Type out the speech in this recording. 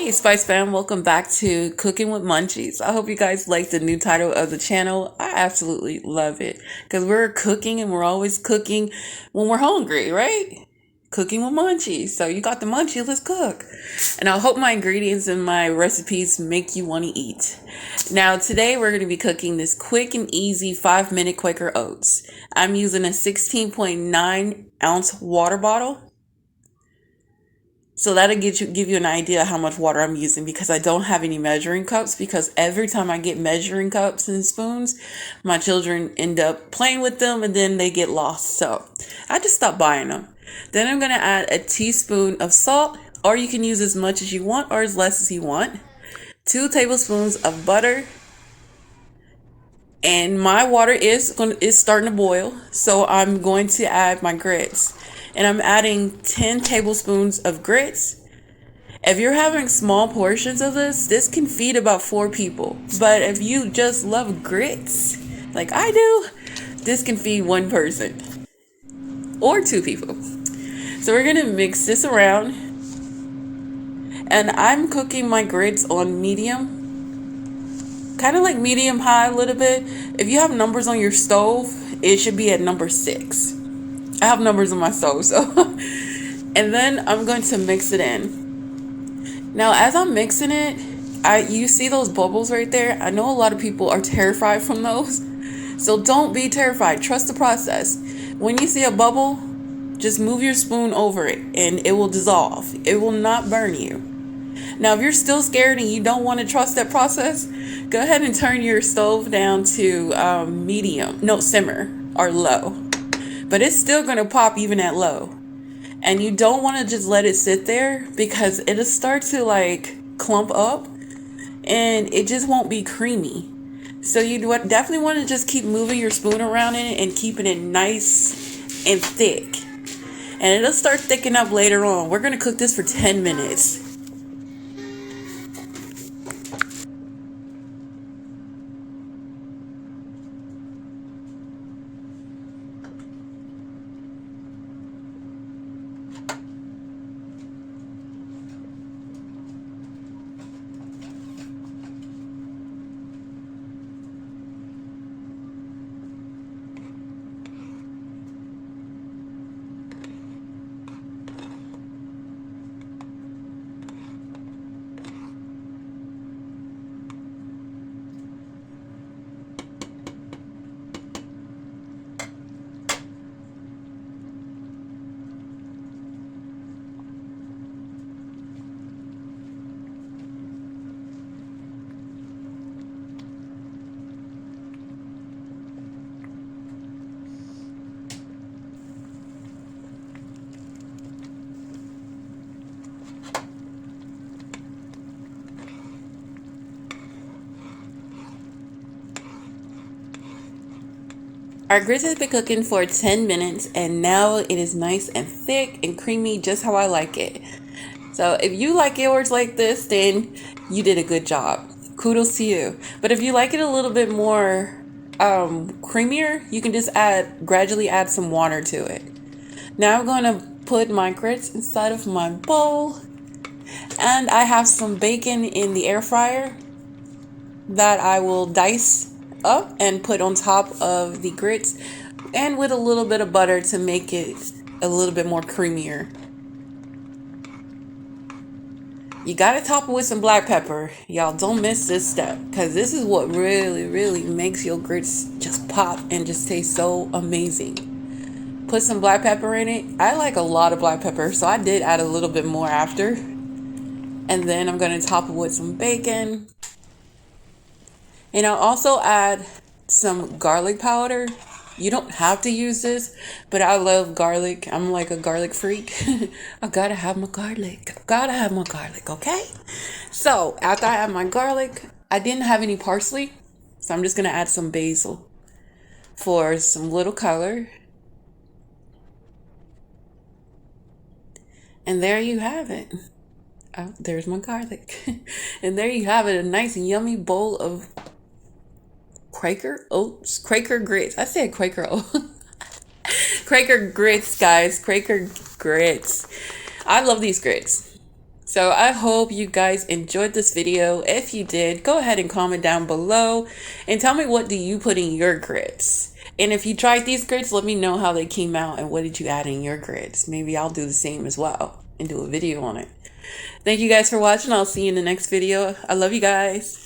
Hey Spice Fam, welcome back to Cooking with Munchies. I hope you guys like the new title of the channel. I absolutely love it because we're cooking and we're always cooking when we're hungry, right? Cooking with Munchies. So you got the munchies, let's cook. And I hope my ingredients and my recipes make you want to eat. Now today we're going to be cooking this quick and easy 5-minute Quaker oats. I'm using a 16.9 ounce water bottle. So that'll give you an idea how much water I'm using because I don't have any measuring cups because every time I get measuring cups and spoons, my children end up playing with them and then they get lost. So I just stopped buying them. Then I'm going to add a teaspoon of salt, or you can use as much as you want or as less as you want. 2 tablespoons of butter. And my water is starting to boil, so I'm going to add my grits. And I'm adding 10 tablespoons of grits. If you're having small portions of this can feed about 4 people. But if you just love grits, like I do, this can feed 1 person or 2 people. So we're gonna mix this around. And I'm cooking my grits on medium, kind of like medium high a little bit. If you have numbers on your stove, it should be at number 6. I have numbers on my stove, so. And then I'm going to mix it in. Now, as I'm mixing it, you see those bubbles right there? I know a lot of people are terrified from those. So don't be terrified. Trust the process. When you see a bubble, just move your spoon over it and it will dissolve. It will not burn you. Now, if you're still scared and you don't want to trust that process, go ahead and turn your stove down to simmer or low. But it's still going to pop even at low. And you don't want to just let it sit there because it'll start to like clump up and it just won't be creamy. So you definitely want to just keep moving your spoon around in it and keeping it nice and thick. And it'll start thickening up later on. We're going to cook this for 10 minutes. Our grits has been cooking for 10 minutes and now it is nice and thick and creamy just how I like it. So if you like yours like this, then you did a good job. Kudos to you. But if you like it a little bit more creamier, you can just gradually add some water to it. Now I'm going to put my grits inside of my bowl. And I have some bacon in the air fryer that I will dice up and put on top of the grits and with a little bit of butter to make it a little bit more creamier. You gotta top it with some black pepper. Y'all don't miss this step because this is what really makes your grits just pop and just taste so amazing. Put some black pepper in it. I like a lot of black pepper, so I did add a little bit more after. And then I'm gonna top it with some bacon. And I'll also add some garlic powder. You don't have to use this, but I love garlic. I'm like a garlic freak. I gotta have my garlic. Okay? So after I add my garlic, I didn't have any parsley. So I'm just gonna add some basil for some little color. And there you have it. Oh, there's my garlic. And there you have it, a nice yummy bowl of Quaker oats, Quaker grits. I said Quaker oats. Quaker grits, guys. Quaker grits. I love these grits. So I hope you guys enjoyed this video. If you did, go ahead and comment down below and tell me, what do you put in your grits? And if you tried these grits, let me know how they came out and what did you add in your grits. Maybe I'll do the same as well and do a video on it. Thank you guys for watching. I'll see you in the next video. I love you guys.